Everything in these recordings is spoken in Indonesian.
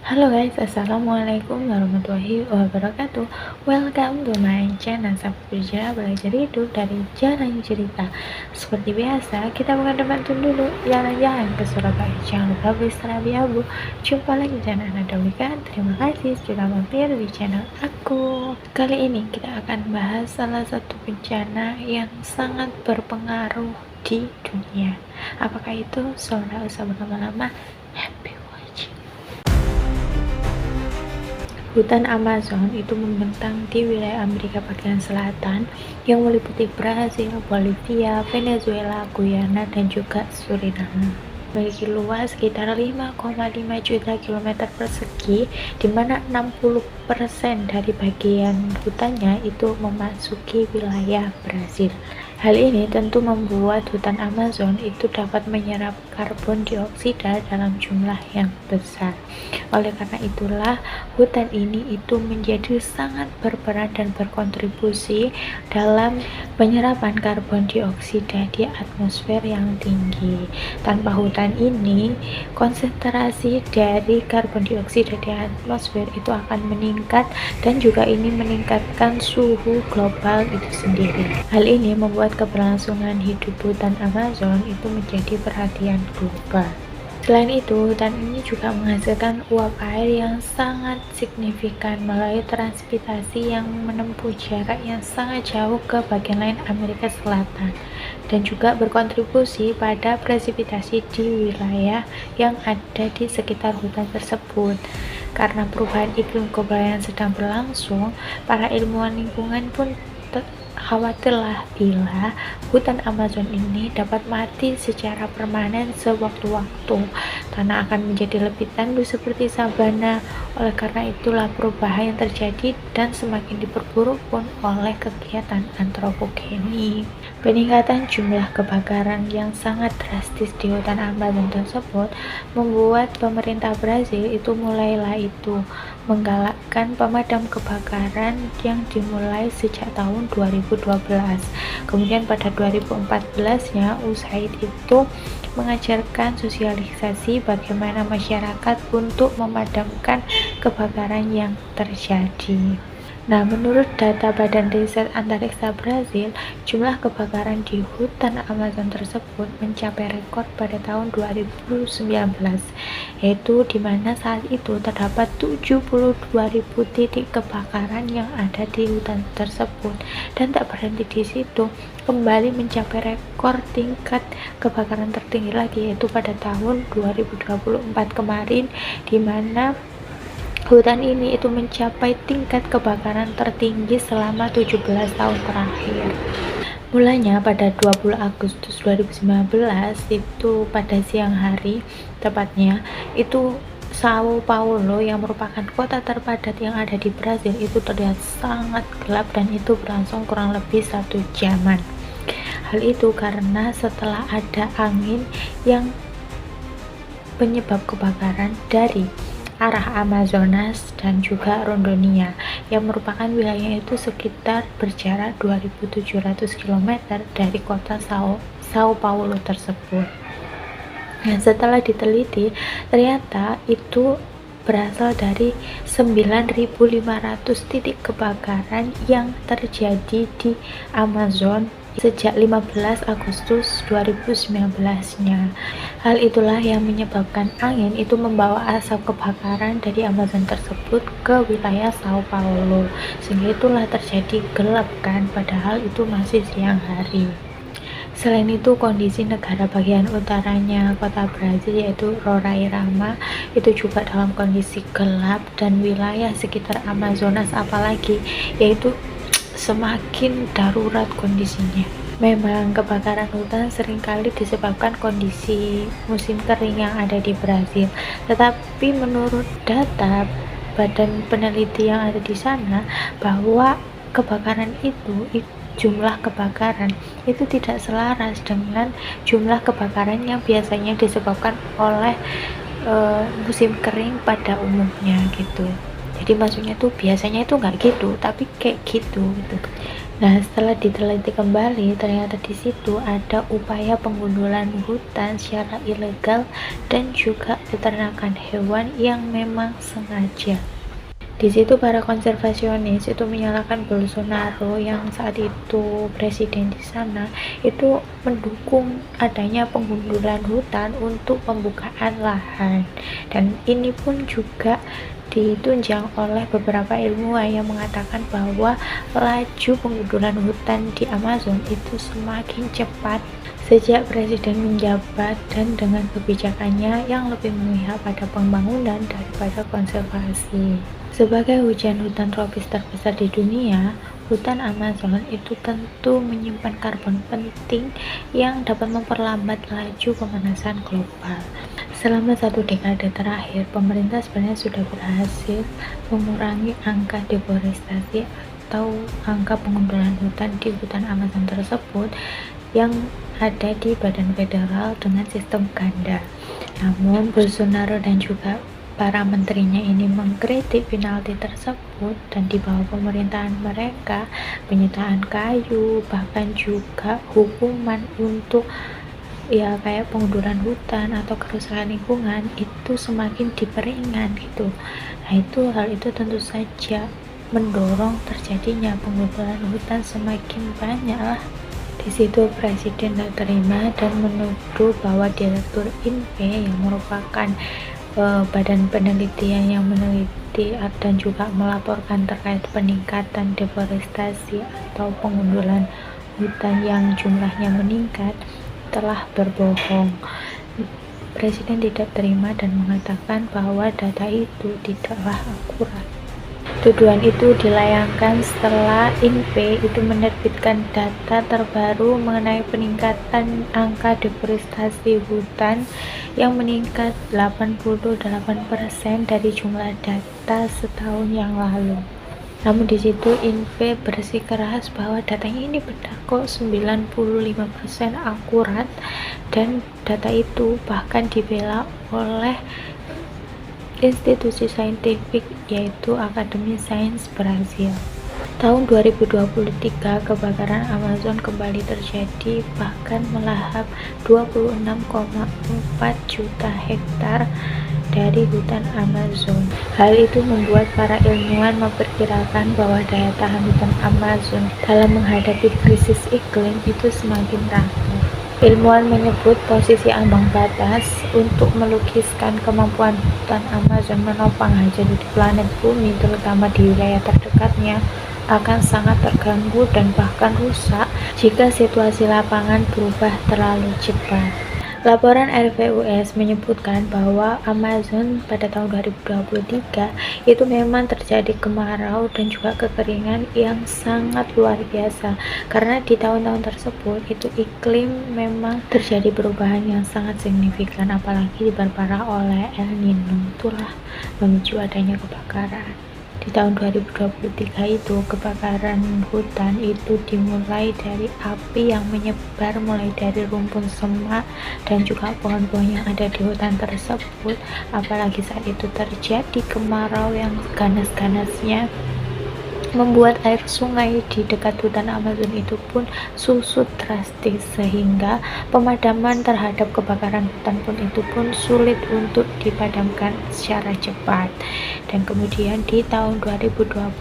Halo guys, assalamualaikum warahmatullahi wabarakatuh. Welcome to my channel. Sahabat berbicara belajar hidup dari jalan cerita. Seperti biasa, kita bukan teman dulu jalan-jalan ke Surabaya. Jangan lupa beristirahat abu. Jumpa lagi channel Anda Wika. Terima kasih sudah mampir di channel aku. Kali ini kita akan bahas salah satu bencana yang sangat berpengaruh di dunia. Apakah itu? So, nggak usah berlama-lama. Happy watching. Hutan Amazon itu membentang di wilayah Amerika bagian selatan yang meliputi Brasil, Bolivia, Venezuela, Guyana, dan juga Suriname. Memiliki luas sekitar 5,5 juta kilometer persegi, di mana 60% dari bagian hutannya itu memasuki wilayah Brasil. Hal ini tentu membuat hutan Amazon itu dapat menyerap karbon dioksida dalam jumlah yang besar. Oleh karena itulah, hutan ini itu menjadi sangat berperan dan berkontribusi dalam penyerapan karbon dioksida di atmosfer yang tinggi. Tanpa hutan ini, konsentrasi dari karbon dioksida di atmosfer itu akan meningkat dan juga ini meningkatkan suhu global itu sendiri. Hal ini membuat keberlangsungan hidup hutan Amazon itu menjadi perhatian global. Selain itu, hutan ini juga menghasilkan uap air yang sangat signifikan melalui transpirasi yang menempuh jarak yang sangat jauh ke bagian lain Amerika Selatan dan juga berkontribusi pada presipitasi di wilayah yang ada di sekitar hutan tersebut. Karena perubahan iklim global yang sedang berlangsung, para ilmuwan lingkungan pun khawatirlah bila hutan Amazon ini dapat mati secara permanen sewaktu-waktu. Tanah akan menjadi lebih tandus seperti sabana. Oleh karena itulah perubahan yang terjadi dan semakin diperburuk pun oleh kegiatan antropogenik. Peningkatan jumlah kebakaran yang sangat drastis di hutan Amazon tersebut membuat pemerintah Brasil itu menggalakkan pemadam kebakaran yang dimulai sejak tahun 2012. Kemudian pada 2014-nya USAID itu mengajarkan sosialisasi bagaimana masyarakat untuk memadamkan kebakaran yang terjadi. Nah, menurut data Badan Riset Antariksa Brasil, jumlah kebakaran di hutan Amazon tersebut mencapai rekor pada tahun 2019, yaitu di mana saat itu terdapat 72.000 titik kebakaran yang ada di hutan tersebut. Dan tak berhenti di situ, kembali mencapai rekor tingkat kebakaran tertinggi lagi, yaitu pada tahun 2024 kemarin, di mana hutan ini itu mencapai tingkat kebakaran tertinggi selama 17 tahun terakhir. Mulanya pada 20 Agustus 2019 itu pada siang hari tepatnya, itu Sao Paulo yang merupakan kota terpadat yang ada di Brasil itu terlihat sangat gelap dan itu berlangsung kurang lebih 1 jaman. Hal itu karena setelah ada angin yang penyebab kebakaran dari arah Amazonas dan juga Rondonia yang merupakan wilayah itu sekitar berjarak 2.700 km dari kota Sao Paulo tersebut. Nah, setelah diteliti, ternyata itu berasal dari 9.500 titik kebakaran yang terjadi di Amazon sejak 15 Agustus 2019-nya. Hal itulah yang menyebabkan angin itu membawa asap kebakaran dari Amazon tersebut ke wilayah Sao Paulo, sehingga itulah terjadi gelap kan, padahal itu masih siang hari. Selain itu, kondisi negara bagian utaranya kota Brasil yaitu Roraima itu juga dalam kondisi gelap, dan wilayah sekitar Amazonas apalagi yaitu semakin darurat kondisinya. Memang kebakaran hutan seringkali disebabkan kondisi musim kering yang ada di Brasil, tetapi menurut data badan peneliti yang ada di sana bahwa jumlah kebakaran itu tidak selaras dengan jumlah kebakaran yang biasanya disebabkan oleh musim kering pada umumnya gitu. Jadi maksudnya tuh biasanya itu nggak gitu, tapi kayak gitu gitu. Nah, setelah diteliti kembali, ternyata di situ ada upaya penggundulan hutan secara ilegal dan juga peternakan hewan yang memang sengaja. Di situ para konservasionis itu menyalahkan Bolsonaro yang saat itu presiden di sana itu mendukung adanya penggundulan hutan untuk pembukaan lahan, dan ini pun juga ditunjang oleh beberapa ilmuwan yang mengatakan bahwa laju penggundulan hutan di Amazon itu semakin cepat sejak presiden menjabat dan dengan kebijakannya yang lebih memihak pada pembangunan daripada konservasi. Sebagai hujan hutan tropis terbesar di dunia, hutan Amazon itu tentu menyimpan karbon penting yang dapat memperlambat laju pemanasan global. Selama 1 dekade terakhir, pemerintah sebenarnya sudah berhasil mengurangi angka deforestasi atau angka penggundulan hutan di hutan Amazon tersebut yang ada di badan federal dengan sistem ganda. Namun, Bolsonaro dan juga para menterinya ini mengkritik penalti tersebut, dan di bawah pemerintahan mereka penyitaan kayu, bahkan juga hukuman untuk ya kayak pengunduran hutan atau kerusakan lingkungan itu semakin diperingan gitu. Nah, hal itu tentu saja mendorong terjadinya pengunduran hutan semakin banyak lah. Di situ presiden tak terima dan menuduh bahwa direktur INPE yang merupakan badan penelitian yang meneliti dan juga melaporkan terkait peningkatan deforestasi atau pengundulan hutan yang jumlahnya meningkat telah berbohong. Presiden tidak terima dan mengatakan bahwa data itu tidaklah akurat. Tuduhan itu dilayangkan setelah INPE itu menerbitkan data terbaru mengenai peningkatan angka deforestasi hutan yang meningkat 88% dari jumlah data setahun yang lalu. Namun di situ INPE bersikeras bahwa datanya ini benar kok, 95% akurat, dan data itu bahkan dibela oleh institusi saintifik yaitu Akademi Sains Brasil. Tahun 2023 kebakaran Amazon kembali terjadi, bahkan melahap 26,4 juta hektar dari hutan Amazon. Hal itu membuat para ilmuwan memperkirakan bahwa daya tahan hutan Amazon dalam menghadapi krisis iklim itu semakin rapuh. Ilmuwan menyebut posisi ambang batas untuk melukiskan kemampuan hutan Amazon menopang hajat di planet bumi, terutama di wilayah terdekatnya, akan sangat terganggu dan bahkan rusak jika situasi lapangan berubah terlalu cepat. Laporan RVUS menyebutkan bahwa Amazon pada tahun 2023 itu memang terjadi kemarau dan juga kekeringan yang sangat luar biasa, karena di tahun-tahun tersebut itu iklim memang terjadi perubahan yang sangat signifikan, apalagi diperparah oleh El Nino, itulah memicu adanya kebakaran. Di tahun 2023 itu kebakaran hutan itu dimulai dari api yang menyebar mulai dari rumpun semak dan juga pohon-pohon yang ada di hutan tersebut, apalagi saat itu terjadi kemarau yang ganas-ganasnya membuat air sungai di dekat hutan Amazon itu pun susut drastis, sehingga pemadaman terhadap kebakaran hutan pun itu pun sulit untuk dipadamkan secara cepat. Dan kemudian di tahun 2024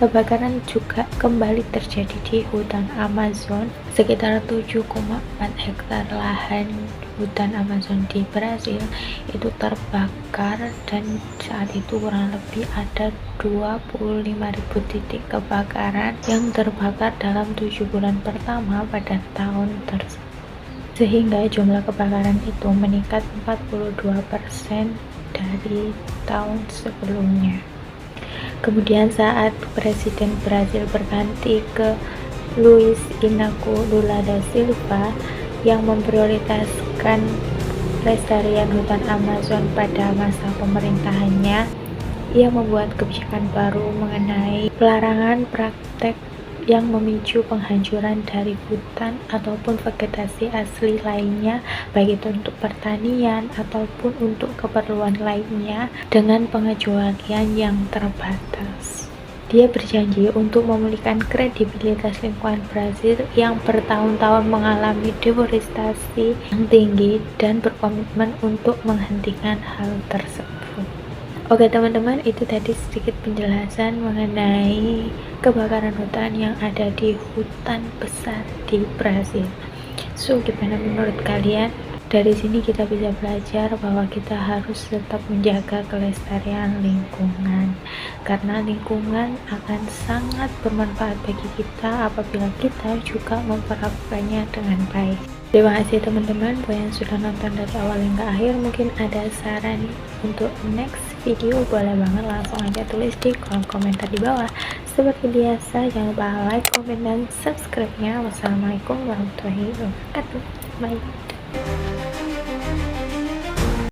kebakaran juga kembali terjadi di hutan Amazon. Sekitar 7,4 hektar lahan hutan Amazon di Brasil itu terbakar, dan saat itu kurang lebih ada 25.000 titik kebakaran yang terbakar dalam 7 bulan pertama pada tahun tersebut, sehingga jumlah kebakaran itu meningkat 42% dari tahun sebelumnya. Kemudian saat Presiden Brasil berganti ke Luiz Inácio Lula da Silva yang memprioritaskan pelestarian hutan Amazon pada masa pemerintahannya, ia membuat kebijakan baru mengenai pelarangan praktek yang memicu penghancuran dari hutan ataupun vegetasi asli lainnya, baik itu untuk pertanian ataupun untuk keperluan lainnya, dengan pengecualian yang terbatas. Dia berjanji untuk memulihkan kredibilitas lingkungan Brasil yang bertahun-tahun mengalami deforestasi yang tinggi dan berkomitmen untuk menghentikan hal tersebut. Oke teman-teman, itu tadi sedikit penjelasan mengenai kebakaran hutan yang ada di hutan besar di Brasil. So, gimana menurut kalian? Dari sini kita bisa belajar bahwa kita harus tetap menjaga kelestarian lingkungan, karena lingkungan akan sangat bermanfaat bagi kita apabila kita juga memperlakukannya dengan baik. Terima kasih teman-teman buat yang sudah nonton dari awal hingga akhir. Mungkin ada saran untuk next video, boleh banget langsung aja tulis di kolom komentar di bawah. Seperti biasa, jangan lupa like, komen, dan subscribe-nya. Wassalamualaikum warahmatullahi wabarakatuh. Bye.